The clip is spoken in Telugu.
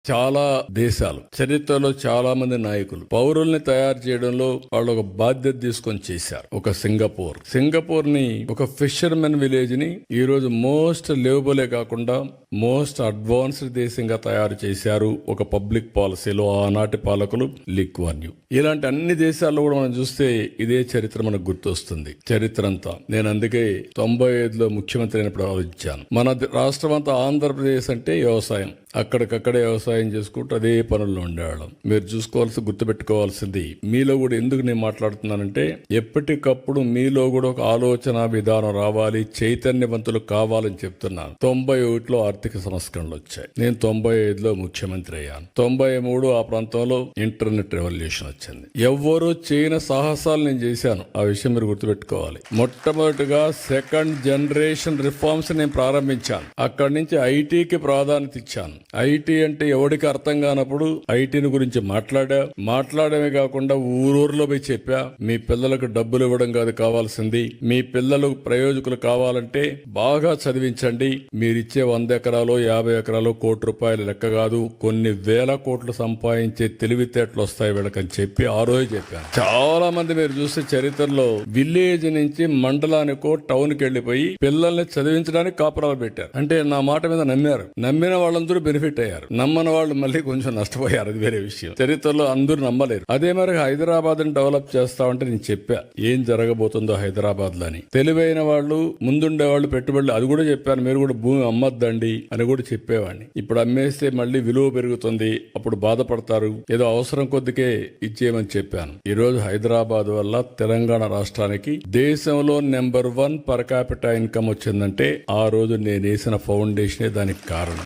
చాలా దేశాలు చరిత్రలో చాలా మంది నాయకులు పౌరుల్ని తయారు చేయడంలో వాళ్ళు ఒక బాధ్యత తీసుకొని చేశారు. ఒక సింగపూర్ ని ఒక ఫిషర్మెన్ విలేజ్ ని ఈ రోజు మోస్ట్ లివబులే కాకుండా మోస్ట్ అడ్వాన్స్డ్ దేశంగా తయారు చేశారు. ఒక పబ్లిక్ పాలసీలో ఆనాటి పాలకులు లీ కువాన్ యూ. ఇలాంటి అన్ని దేశాల్లో కూడా మనం చూస్తే ఇదే చరిత్ర మనకు గుర్తొస్తుంది. చరిత్ర అంతా నేను అందుకే 95లో ముఖ్యమంత్రి అయినప్పుడు ఆలోచించాను. మన రాష్ట్రం అంతా ఆంధ్రప్రదేశ్ అంటే వ్యవసాయం, అక్కడికక్కడే వ్యవసాయం చేసుకుంటూ అదే పనుల్లో ఉండేవాళ్ళం. మీరు గుర్తుపెట్టుకోవాల్సింది మీలో కూడా ఎందుకు నేను మాట్లాడుతున్నానంటే ఎప్పటికప్పుడు మీలో కూడా ఒక ఆలోచన విధానం రావాలి, చైతన్యవంతులు కావాలని చెప్తున్నాను. 91లో ఆర్థిక సంస్కరణలు వచ్చాయి. నేను 95లో ముఖ్యమంత్రి అయ్యాను. 93 ఆ ప్రాంతంలో ఇంటర్నెట్ రెవల్యూషన్ వచ్చింది. ఎవ్వరూ చేయని సాహసాలు నేను చేశాను. ఆ విషయం మీరు గుర్తుపెట్టుకోవాలి. మొట్టమొదటిగా సెకండ్ జనరేషన్ రిఫార్మ్స్ నేను ప్రారంభించాను. అక్కడి నుంచి ఐటీకి ప్రాధాన్యత ఇచ్చాను. ఐటీ అంటే ఎవడికి అర్థం కానప్పుడు ఐటీని గురించి మాట్లాడమే కాకుండా ఊరూరులో పోయి చెప్పా, మీ పిల్లలకు డబ్బులు ఇవ్వడం కాదు కావాల్సింది, మీ పిల్లలు ప్రయోజకులు కావాలంటే బాగా చదివించండి. మీరిచ్చే 100 ఎకరాలు 50 ఎకరాలు కోటి రూపాయలు లెక్క కాదు, కొన్ని వేల కోట్లు సంపాదించే తెలివితేటలు వస్తాయి వీళ్ళకని చెప్పి ఆ రోజు చెప్పాను. చాలా మంది మీరు చూస్తే చరిత్రలో విలేజ్ నుంచి మండలానికో టౌన్ కి వెళ్లిపోయి పిల్లల్ని చదివించడానికి కాపురాలు పెట్టారు. అంటే నా మాట మీద నమ్మారు. నమ్మిన వాళ్ళందరూ బెనిఫిట్ అయ్యారు, నమ్మని వాళ్ళు మళ్ళీ కొంచెం నష్టపోయారు. అది వేరే విషయం. చరిత్రలో అందరూ నమ్మలేరు. అదే మరి హైదరాబాద్ ని డెవలప్ చేస్తామంటే నేను చెప్పా ఏం జరగబోతుందో హైదరాబాద్ లో అని. తెలివైన వాళ్ళు ముందుండే వాళ్ళు పెట్టుబడులు అది కూడా చెప్పాను. మీరు కూడా భూమి అమ్మద్దండి అని కూడా చెప్పేవాడిని. ఇప్పుడు అమ్మేస్తే మళ్ళీ విలువ పెరుగుతుంది, అప్పుడు బాధపడతారు, ఏదో అవసరం కొద్దికే ఇచ్చేయమని చెప్పాను. ఈ రోజు హైదరాబాద్ వల్ల తెలంగాణ రాష్ట్రానికి దేశంలో నెంబర్ 1 పర్ క్యాపిటల్ ఇన్కమ్ వచ్చిందంటే ఆ రోజు నేను వేసిన ఫౌండేషనే దానికి కారణం.